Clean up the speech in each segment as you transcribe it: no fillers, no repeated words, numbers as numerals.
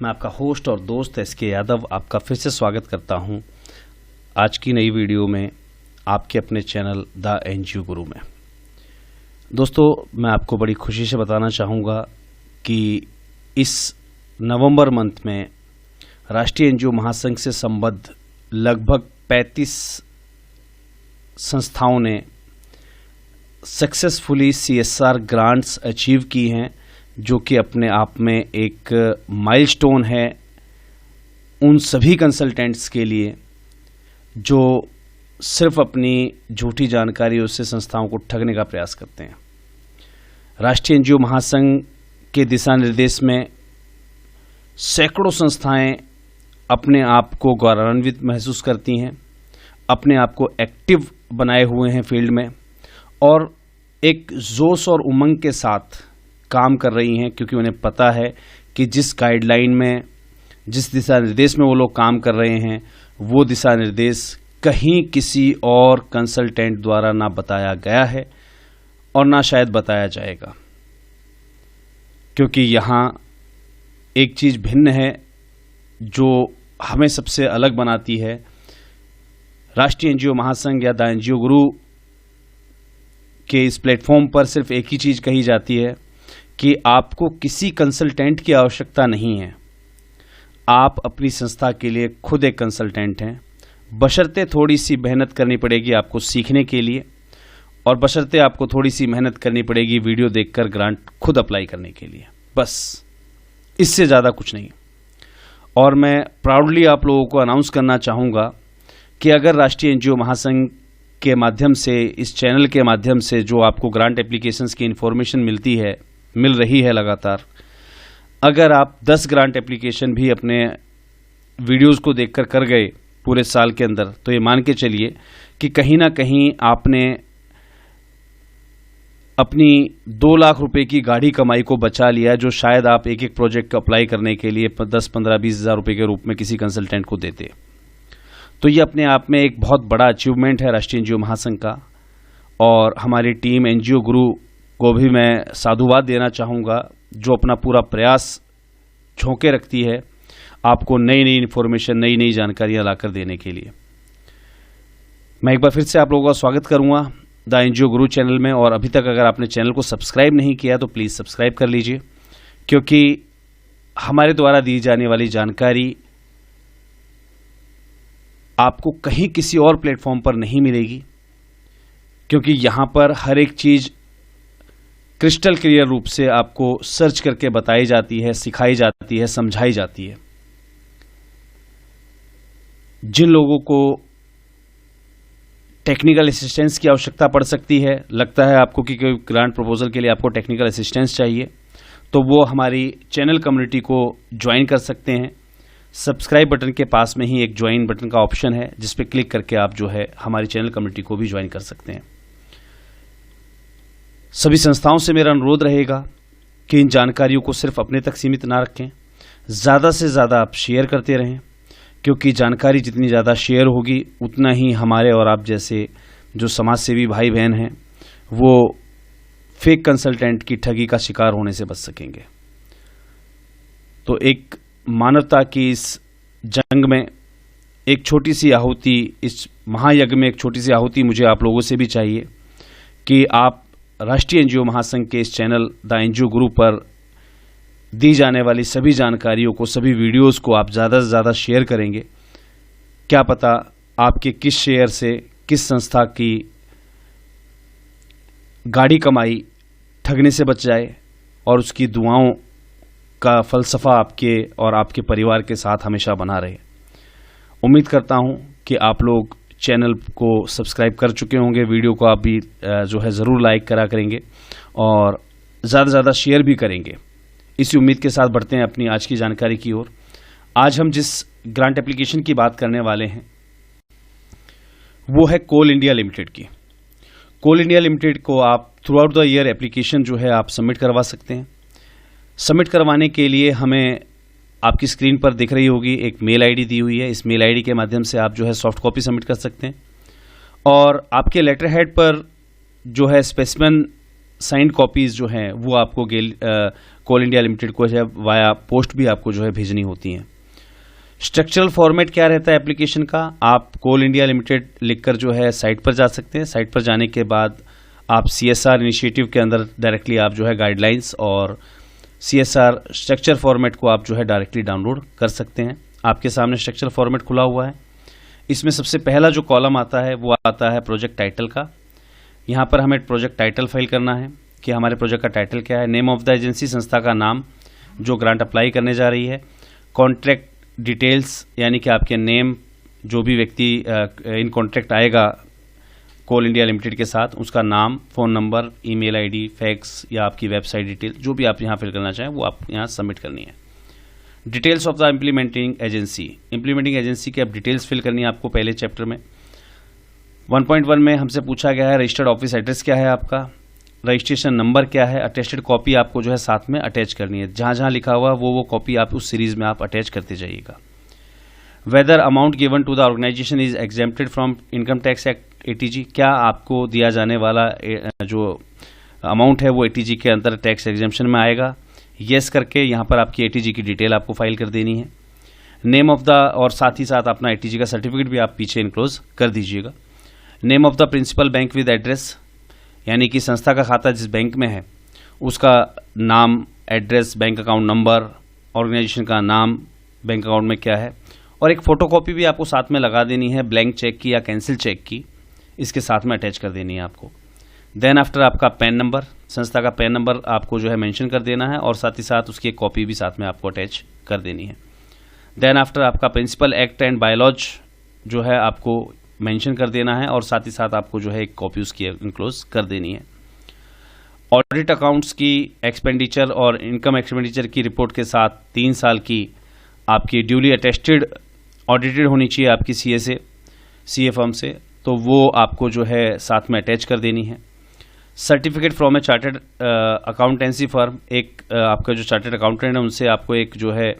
मैं आपका होस्ट और दोस्त SK यादव आपका फिर से स्वागत करता हूं आज की नई वीडियो में आपके अपने चैनल द NGO गुरु में। दोस्तों, मैं आपको बड़ी खुशी से बताना चाहूँगा कि इस नवंबर मंथ में राष्ट्रीय NGO महासंघ से संबद्ध लगभग 35 संस्थाओं ने सक्सेसफुली CSR ग्रांट्स अचीव की हैं, जो कि अपने आप में एक माइलस्टोन है उन सभी कंसल्टेंट्स के लिए जो सिर्फ अपनी झूठी जानकारियों से संस्थाओं को ठगने का प्रयास करते हैं। राष्ट्रीय NGO महासंघ के दिशा निर्देश में सैकड़ों संस्थाएं अपने आप को गौरवान्वित महसूस करती हैं, अपने आप को एक्टिव बनाए हुए हैं फील्ड में और एक जोश और उमंग के साथ काम कर रही हैं, क्योंकि उन्हें पता है कि जिस गाइडलाइन में, जिस दिशा निर्देश में वो लोग काम कर रहे हैं, वो दिशा निर्देश कहीं किसी और कंसल्टेंट द्वारा ना बताया गया है और ना शायद बताया जाएगा। क्योंकि यहाँ एक चीज़ भिन्न है जो हमें सबसे अलग बनाती है। राष्ट्रीय NGO महासंघ या द NGO गुरु के इस प्लेटफॉर्म पर सिर्फ एक ही चीज़ कही जाती है कि आपको किसी कंसल्टेंट की आवश्यकता नहीं है। आप अपनी संस्था के लिए खुद एक कंसल्टेंट हैं, बशर्ते थोड़ी सी मेहनत करनी पड़ेगी आपको सीखने के लिए और बशर्ते आपको थोड़ी सी मेहनत करनी पड़ेगी वीडियो देखकर ग्रांट खुद अप्लाई करने के लिए, बस इससे ज़्यादा कुछ नहीं। और मैं प्राउडली आप लोगों को अनाउंस करना चाहूँगा कि अगर राष्ट्रीय NGO महासंघ के माध्यम से, इस चैनल के माध्यम से जो आपको ग्रांट एप्लीकेशंस की इन्फॉर्मेशन मिल रही है लगातार, अगर आप 10 ग्रांट एप्लीकेशन भी अपने वीडियोस को देखकर कर गए पूरे साल के अंदर, तो ये मान के चलिए कि कहीं ना कहीं आपने अपनी 2 लाख रुपए की गाढ़ी कमाई को बचा लिया, जो शायद आप एक एक प्रोजेक्ट को अप्लाई करने के लिए 10, 15, 20 हज़ार रुपये के रूप में किसी कंसल्टेंट को देते। तो ये अपने आप में एक बहुत बड़ा अचीवमेंट है राष्ट्रीय NGO महासंघ का। और हमारी टीम NGO गुरु को भी मैं साधुवाद देना चाहूँगा, जो अपना पूरा प्रयास झोंके रखती है आपको नई नई इन्फॉर्मेशन, नई नई जानकारियाँ लाकर देने के लिए। मैं एक बार फिर से आप लोगों का स्वागत करूँगा द NGO गुरु चैनल में। और अभी तक अगर आपने चैनल को सब्सक्राइब नहीं किया तो प्लीज़ सब्सक्राइब कर लीजिए, क्योंकि हमारे द्वारा दी जाने वाली जानकारी आपको कहीं किसी और प्लेटफॉर्म पर नहीं मिलेगी, क्योंकि यहाँ पर हर एक चीज़ क्रिस्टल क्लियर रूप से आपको सर्च करके बताई जाती है, सिखाई जाती है, समझाई जाती है। जिन लोगों को टेक्निकल असिस्टेंस की आवश्यकता पड़ सकती है, लगता है आपको कि कोई ग्रांट प्रपोजल के लिए आपको टेक्निकल असिस्टेंस चाहिए, तो वो हमारी चैनल कम्युनिटी को ज्वाइन कर सकते हैं। सब्सक्राइब बटन के पास में ही एक ज्वाइन बटन का ऑप्शन है, जिस पे क्लिक करके आप जो है हमारी चैनल कम्युनिटी को भी ज्वाइन कर सकते हैं। सभी संस्थाओं से मेरा अनुरोध रहेगा कि इन जानकारियों को सिर्फ अपने तक सीमित ना रखें, ज़्यादा से ज़्यादा आप शेयर करते रहें, क्योंकि जानकारी जितनी ज़्यादा शेयर होगी उतना ही हमारे और आप जैसे जो समाजसेवी भाई बहन हैं वो फेक कंसल्टेंट की ठगी का शिकार होने से बच सकेंगे। तो एक मानवता की इस जंग में एक छोटी सी आहुति, इस महायज्ञ में एक छोटी सी आहुति मुझे आप लोगों से भी चाहिए कि आप राष्ट्रीय NGO महासंघ के इस चैनल द NGO गुरु पर दी जाने वाली सभी जानकारियों को, सभी वीडियोस को आप ज़्यादा से ज़्यादा शेयर करेंगे। क्या पता आपके किस शेयर से किस संस्था की गाढ़ी कमाई ठगने से बच जाए और उसकी दुआओं का फलसफा आपके और आपके परिवार के साथ हमेशा बना रहे। उम्मीद करता हूं कि आप लोग चैनल को सब्सक्राइब कर चुके होंगे, वीडियो को आप भी जो है ज़रूर लाइक करा करेंगे और ज़्यादा से ज़्यादा शेयर भी करेंगे। इसी उम्मीद के साथ बढ़ते हैं अपनी आज की जानकारी की ओर। आज हम जिस ग्रांट एप्लीकेशन की बात करने वाले हैं वो है कोल इंडिया लिमिटेड की। कोल इंडिया लिमिटेड को आप through out the year application जो है आप सबमिट करवा सकते हैं। सबमिट करवाने के लिए हमें आपकी स्क्रीन पर दिख रही होगी एक मेल आईडी दी हुई है। इस मेल आईडी के माध्यम से आप जो है सॉफ्ट कॉपी सबमिट कर सकते हैं और आपके लेटर हेड पर जो है स्पेसिमेन साइंड कॉपीज़ जो हैं वो आपको कोल इंडिया लिमिटेड को है वाया पोस्ट भी आपको जो है भेजनी होती हैं। स्ट्रक्चरल फॉर्मेट क्या रहता है एप्लीकेशन का, आप कोल इंडिया लिमिटेड लिखकर जो है साइट पर जा सकते हैं। साइट पर जाने के बाद आप CSR इनिशिएटिव के अंदर डायरेक्टली आप जो है गाइडलाइंस और CSR स्ट्रक्चर फॉर्मेट को आप जो है डायरेक्टली डाउनलोड कर सकते हैं। आपके सामने स्ट्रक्चर फॉर्मेट खुला हुआ है। इसमें सबसे पहला जो कॉलम आता है वो आता है प्रोजेक्ट टाइटल का। यहाँ पर हमें प्रोजेक्ट टाइटल फाइल करना है कि हमारे प्रोजेक्ट का टाइटल क्या है। नेम ऑफ द एजेंसी, संस्था का नाम जो ग्रांट अप्लाई करने जा रही है। कॉन्ट्रैक्ट डिटेल्स यानी कि आपके नेम, जो भी व्यक्ति इन कॉन्ट्रैक्ट आएगा कोल इंडिया लिमिटेड के साथ, उसका नाम, phone number, email ID, fax या आपकी वेबसाइट डिटेल जो भी आप यहाँ फिल करना चाहें वो आप यहाँ सबमिट करनी है। Details of the implementing agency, implementing agency की आप डिटेल्स फिल करनी है आपको पहले चैप्टर में। 1.1 में हमसे पूछा गया है रजिस्टर्ड ऑफिस एड्रेस क्या है आपका, रजिस्ट्रेशन नंबर क्या है, अटेस्टेड कॉपी आपको जो है साथ में अटैच करनी है। जहाँ जहाँ लिखा हुआ वो कॉपी आप उस सीरीज में आप अटैच करते जाइएगा। Whether amount given to the organisation is exempted from income tax act ATG, क्या आपको दिया जाने वाला जो अमाउंट है वो ATG के अंदर टैक्स एग्जेम्पशन में आएगा। येस करके यहाँ पर आपकी ATG की डिटेल आपको फाइल कर देनी है। नेम ऑफ द, और साथ ही साथ अपना ATG का सर्टिफिकेट भी आप पीछे इनक्लोज कर दीजिएगा। Name of the principal bank with address, यानी कि संस्था का खाता जिस बैंक में है उसका नाम, address, bank account number, organisation का नाम, बैंक अकाउंट में क्या है, और एक फ़ोटोकॉपी भी आपको साथ में लगा देनी है ब्लैंक चेक की या कैंसिल चेक की, इसके साथ में अटैच कर देनी है आपको। देन आफ्टर आपका पैन नंबर, संस्था का पैन नंबर आपको जो है मेंशन कर देना है और साथ ही साथ उसकी एक कॉपी भी साथ में आपको अटैच कर देनी है। देन आफ्टर आपका प्रिंसिपल एक्ट एंड बायलॉज जो है आपको मेंशन कर देना है और साथ ही साथ आपको जो है एक कॉपी उसकी इनक्लोज कर देनी है। ऑडिट अकाउंट्स की एक्सपेंडिचर और इनकम एक्सपेंडिचर की रिपोर्ट के साथ 3 साल की आपकी ड्यूली अटेस्टेड ऑडिटेड होनी चाहिए आपकी CA फर्म से, तो वो आपको जो है साथ में अटैच कर देनी है। Certificate from A chartered accountancy firm, एक आपका जो चार्टर्ड अकाउंटेंट है उनसे आपको एक जो है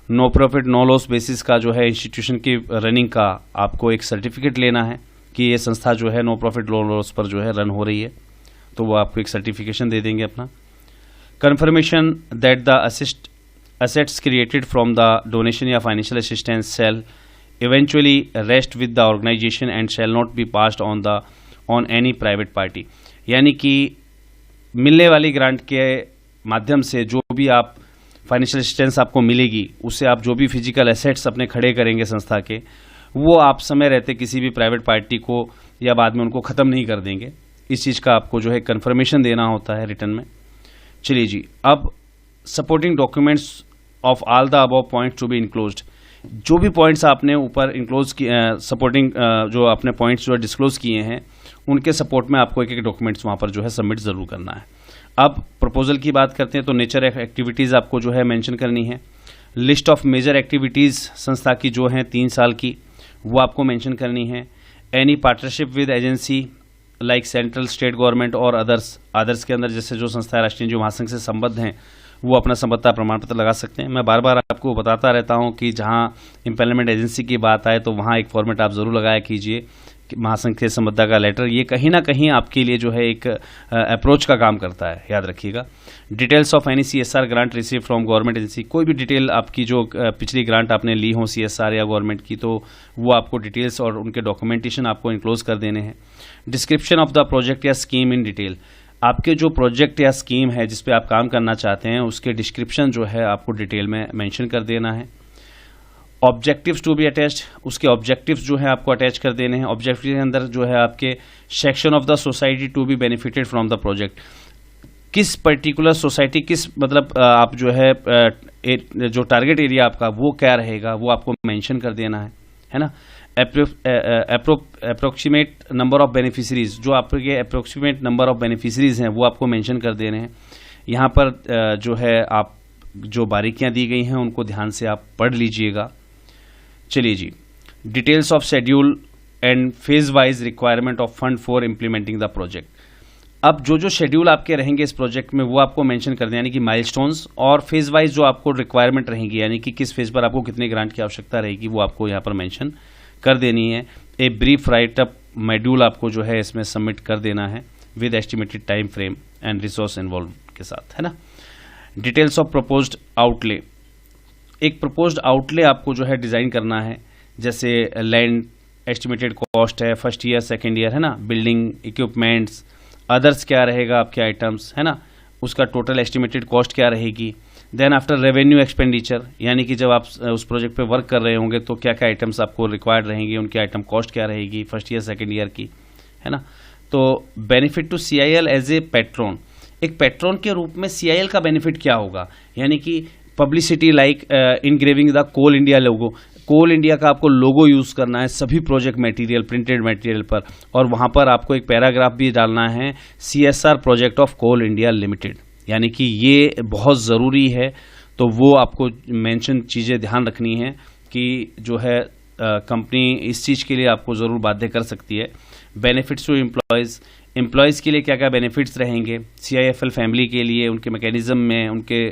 no profit no loss basis का जो है इंस्टीट्यूशन की रनिंग का आपको एक सर्टिफिकेट लेना है कि ये संस्था जो है नो प्रॉफिट नो लॉस पर जो है रन हो रही है, तो वो आपको एक सर्टिफिकेशन दे देंगे अपना। Confirmation that the assets created from the donation या financial assistance shall eventually rest with the organization and shall not be passed on any private party, यानी कि मिलने वाली ग्रांट के माध्यम से जो भी आप फाइनेंशियल असिस्टेंस आपको मिलेगी उससे आप जो भी फिजिकल एसेट्स अपने खड़े करेंगे संस्था के, वो आप समय रहते किसी भी प्राइवेट पार्टी को या बाद में उनको ख़त्म नहीं कर देंगे। इस चीज़ का आपको जो है कन्फर्मेशन देना होता है रिटर्न में। चलिए जी, अब supporting documents of all the above points to be enclosed, जो भी पॉइंट्स आपने ऊपर इनक्लोज सपोर्टिंग जो आपने पॉइंट्स जो डिस्क्लोज किए हैं उनके सपोर्ट में आपको एक एक डॉक्यूमेंट्स वहाँ पर जो है सबमिट ज़रूर करना है। अब प्रपोजल की बात करते हैं तो नेचर एक्टिविटीज़ आपको जो है मेंशन करनी है। लिस्ट ऑफ मेजर एक्टिविटीज़ संस्था की जो हैं 3 साल की वो आपको मेंशन करनी है। Any partnership with agency like central, state government और अदर्स के अंदर जैसे जो संस्थाएं राष्ट्रीय जो महासंघ से संबद्ध हैं वो अपना संबद्धता प्रमाण पत्र लगा सकते हैं। मैं बार बार आपको बताता रहता हूं कि जहां इम्प्लीमेंट एजेंसी की बात आए तो वहां एक फॉर्मेट आप जरूर लगाया कीजिए, महासंघ के संबद्धता का लेटर। ये कहीं ना कहीं आपके लिए जो है एक अप्रोच का काम करता है, याद रखिएगा। Details of any CSR grant receive from government agency, कोई भी डिटेल आपकी जो पिछली ग्रांट आपने ली हो CSR या गवर्नमेंट की, तो वो आपको डिटेल्स और उनके डॉक्यूमेंटेशन आपको इनक्लोज कर देने हैं। डिस्क्रिप्शन ऑफ द प्रोजेक्ट या स्कीम इन डिटेल, आपके जो प्रोजेक्ट या स्कीम है जिस पे आप काम करना चाहते हैं उसके डिस्क्रिप्शन जो है आपको डिटेल में मेंशन कर देना है। ऑब्जेक्टिव्स टू बी अटैच्ड, उसके ऑब्जेक्टिव्स जो है आपको अटैच कर देने हैं। ऑब्जेक्टिव के अंदर जो है आपके section of the society to be benefited from the project, किस पर्टिकुलर सोसाइटी, किस मतलब आप जो है जो टारगेट एरिया आपका वो क्या रहेगा वो आपको मेंशन कर देना है ना। अप्रोक्सीमेट नंबर ऑफ बेनिफिशरीज, जो आपके अप्रोक्सीमेट नंबर ऑफ बेनिफिशरीज हैं वो आपको मेंशन कर देने हैं। यहाँ पर जो है आप जो बारीकियां दी गई हैं उनको ध्यान से आप पढ़ लीजिएगा। चलिए जी, details of schedule and phase wise requirement of fund for implementing the project. अब जो जो शेड्यूल आपके रहेंगे इस प्रोजेक्ट में वो आपको मेंशन कर दें, यानी कि माइलस्टोन्स, और फेज वाइज जो आपको रिक्वायरमेंट रहेगी यानी कि किस फेज पर आपको कितने ग्रांट की आवश्यकता रहेगी वो आपको यहाँ पर मेंशन कर देनी है। A brief right up module आपको जो है इसमें सबमिट कर देना है with estimated time frame and resource involve के साथ, है ना। डिटेल्स ऑफ प्रपोज्ड आउटले, एक प्रपोज्ड आउटले आपको जो है डिज़ाइन करना है, जैसे लैंड एस्टिमेटेड कॉस्ट है फर्स्ट ईयर सेकेंड ईयर, है ना, बिल्डिंग इक्विपमेंट्स, अदर्स क्या रहेगा आपके आइटम्स, है ना, उसका टोटल एस्टिमेटेड कॉस्ट क्या रहेगी। देन आफ्टर रेवेन्यू एक्सपेंडिचर, यानी कि जब आप उस प्रोजेक्ट पे वर्क कर रहे होंगे तो क्या क्या आइटम्स आपको रिक्वायर्ड रहेंगी, उनकी आइटम कॉस्ट क्या रहेगी फर्स्ट ईयर सेकेंड ईयर की, है ना। तो benefit to CIL as a patron, एक पैट्रॉन के रूप में CIL का बेनिफिट क्या होगा, यानी कि publicity like engraving the Coal India logo, Coal India का आपको लोगो यूज करना है सभी प्रोजेक्ट मटेरियल प्रिंटेड मटेरियल पर, और वहां पर आपको एक पैराग्राफ भी डालना है CSR project of Coal India Limited, यानी कि ये बहुत ज़रूरी है। तो वो आपको मेंशन चीज़ें ध्यान रखनी है कि जो है कंपनी इस चीज़ के लिए आपको ज़रूर बाध्य कर सकती है। बेनिफिट्स टू एम्प्लॉयज़, एम्प्लॉयज़ के लिए क्या क्या बेनिफिट्स रहेंगे, CIFL फैमिली के लिए उनके मैकेनिज्म में उनके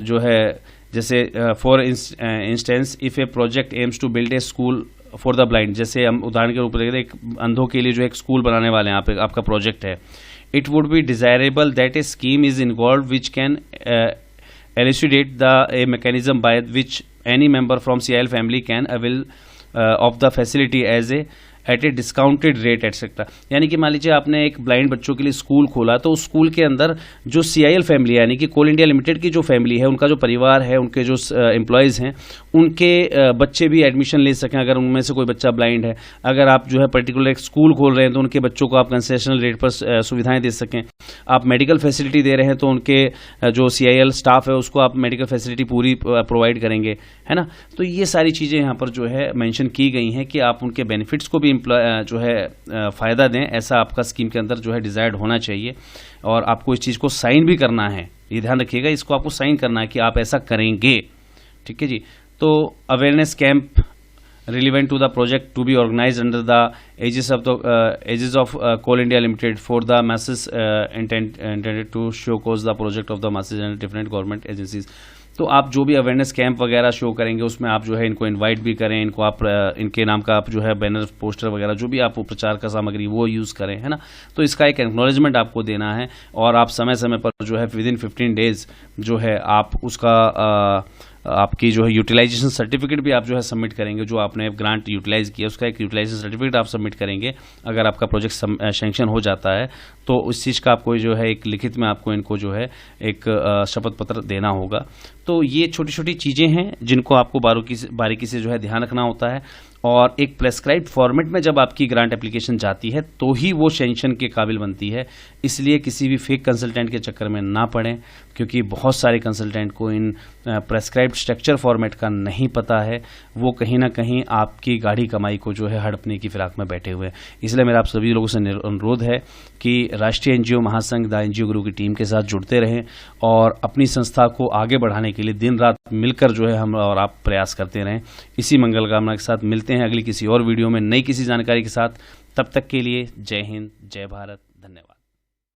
जो है, जैसे for instance if a project aims to build a school for the blind, जैसे हम उदाहरण के रूप में एक अंधों के लिए जो एक स्कूल बनाने वाले हैं आपका प्रोजेक्ट है, it would be desirable that a scheme is involved which can elucidate a mechanism by which any member from CIL family can avail of the facility at a discounted rate etc. यानी कि मान लीजिए आपने एक blind बच्चों के लिए school खोला, तो उस स्कूल के अंदर जो CIL फैमिली है, यानी कि कोल इंडिया लिमिटेड की जो फैमिली है, उनका जो परिवार है, उनके जो एम्प्लॉयज़ हैं, उनके बच्चे भी एडमिशन ले सकें अगर उनमें से कोई बच्चा ब्लाइंड है। अगर आप जो है पर्टिकुलर एक स्कूल खोल रहे हैं तो उनके बच्चों को आप कंसेशनल रेट पर सुविधाएं दे सकें। आप मेडिकल फैसिलिटी दे रहे हैं तो उनके जो CIL स्टाफ है उसको आप मेडिकल फैसिलिटी पूरी प्रोवाइड करेंगे, है ना। तो ये सारी चीज़ें यहाँ पर जो है मेंशन की गई हैं कि आप उनके बेनिफिट्स को भी जो है फ़ायदा दें, ऐसा आपका स्कीम के अंदर जो है डिज़ायर्ड होना चाहिए। और आपको इस चीज़ को साइन भी करना है, ये ध्यान रखिएगा, इसको आपको साइन करना है कि आप ऐसा करेंगे, ठीक है जी। तो awareness camp relevant to the project to be organized under the aegis of Coal India Limited for the masses intended to showcase the project of the masses and different government agencies। तो आप जो भी awareness camp वगैरह show करेंगे उसमें आप जो है इनको इनवाइट भी करें, इनको आप इनके नाम का आप जो है बैनर पोस्टर वगैरह जो भी आप प्रचार का सामग्री वो यूज़ करें, है ना। तो इसका एक एक्नॉलेजमेंट आपको देना है, और आप समय समय पर जो है विदिन 15 डेज जो है आप उसका आपकी जो है यूटिलाइजेशन सर्टिफिकेट भी आप जो है सबमिट करेंगे, जो आपने ग्रांट यूटिलाइज किया उसका एक यूटिलाइजेशन सर्टिफिकेट आप सबमिट करेंगे। अगर आपका प्रोजेक्ट सैंक्शन हो जाता है तो उस चीज़ का आपको जो है एक लिखित में आपको इनको जो है एक शपथ पत्र देना होगा। तो ये छोटी छोटी चीज़ें हैं जिनको आपको बारीकी से जो है ध्यान रखना होता है, और एक प्रेस्क्राइब्ड फॉर्मेट में जब आपकी ग्रांट एप्लीकेशन जाती है तो ही वो सैंक्शन के काबिल बनती है। इसलिए किसी भी फेक कंसल्टेंट के चक्कर में ना पड़ें, क्योंकि बहुत सारे कंसल्टेंट को इन प्रेस्क्राइब्ड स्ट्रक्चर फॉर्मेट का नहीं पता है, वो कहीं ना कहीं आपकी गाढ़ी कमाई को जो है हड़पने की फिराक में बैठे हुए हैं। इसलिए मेरा आप सभी लोगों से अनुरोध है कि राष्ट्रीय NGO महासंघ द NGO गुरु की टीम के साथ जुड़ते रहें और अपनी संस्था को आगे बढ़ाने के लिए दिन रात मिलकर जो है हम और आप प्रयास करते रहें। इसी मंगल कामना के साथ मिलते हैं अगली किसी और वीडियो में नई किसी जानकारी के साथ। तब तक के लिए जय हिंद, जय भारत, धन्यवाद।